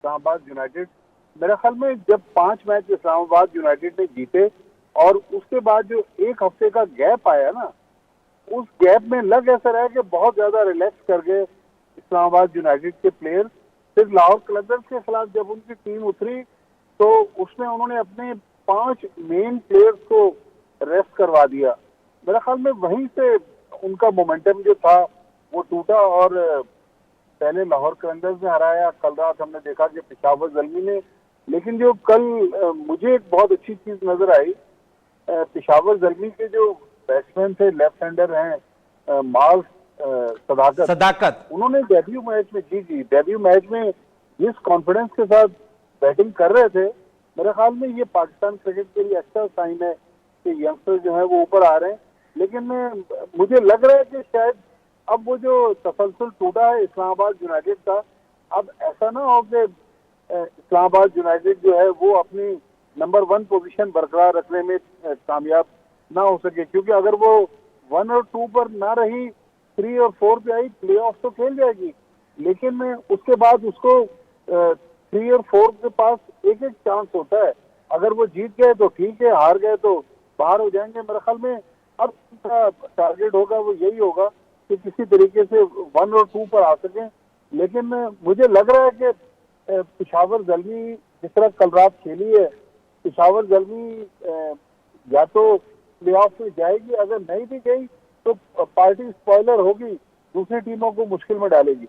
Islamabad United. मेरे ख्याल में जब 5 मैच इस्लामाबाद यूनाइटेड ने जीते और उसके बाद जो एक हफ्ते का गैप आया ना, उस गैप में लग ऐसा रहा है कि बहुत ज्यादा रिलैक्स कर गए इस्लामाबाद यूनाइटेड के प्लेयर। फिर लाहौर कलंदर्स के खिलाफ जब उनकी टीम उतरी तो उसमें उन्होंने अपने 5 मेन प्लेयर्स को रेस्ट करवा दिया। मेरे ख्याल में वहीं से उनका मोमेंटम जो था वो टूटा और पहले लाहौर कलंदर्स ने हराया, कल रात हमने देखा कि पेशावर जल्मी ने। लेकिन जो कल मुझे एक बहुत अच्छी चीज नजर आई, पेशावर जल्मी के जो बैट्समैन थे, लेफ्ट हैंडर हैं मार्स सदाकत, सदाकत। उन्होंने डेब्यू मैच में, जी जी, डेब्यू मैच में जिस कॉन्फिडेंस के साथ बैटिंग कर रहे थे, मेरे ख्याल में ये पाकिस्तान क्रिकेट के लिए अच्छा साइन है कि यंगस्टर जो है वो ऊपर आ रहे हैं। लेकिन मुझे लग रहा है कि शायद अब वो जो तसलसल टूटा है इस्लामाबाद यूनाइटेड का, अब ऐसा ना हो कि इस्लामाबाद यूनाइटेड जो है वो अपनी नंबर 1 पोजीशन बरकरार रखने में कामयाब ना हो सके, क्योंकि अगर वो 1 और 2 पर ना रही, 3 और 4 पे आई, प्ले ऑफ तो खेल जाएगी। लेकिन उसके बाद उसको 3 और 4 के पास एक एक चांस होता है। अगर वो जीत गए तो ठीक है, हार गए तो बाहर हो जाएंगे। मेरे ख्याल में अब उनका टारगेट होगा वो यही होगा कि किसी तरीके से 1 और 2 पर आ सकें। लेकिन मुझे लग रहा है कि पेशावर जल्मी जिस तरह कल रात खेली है, पेशावर जल्मी या तो प्ले ऑफ में जाएगी, अगर नहीं भी गई तो पार्टी स्पॉइलर होगी, दूसरी टीमों को मुश्किल में डालेगी।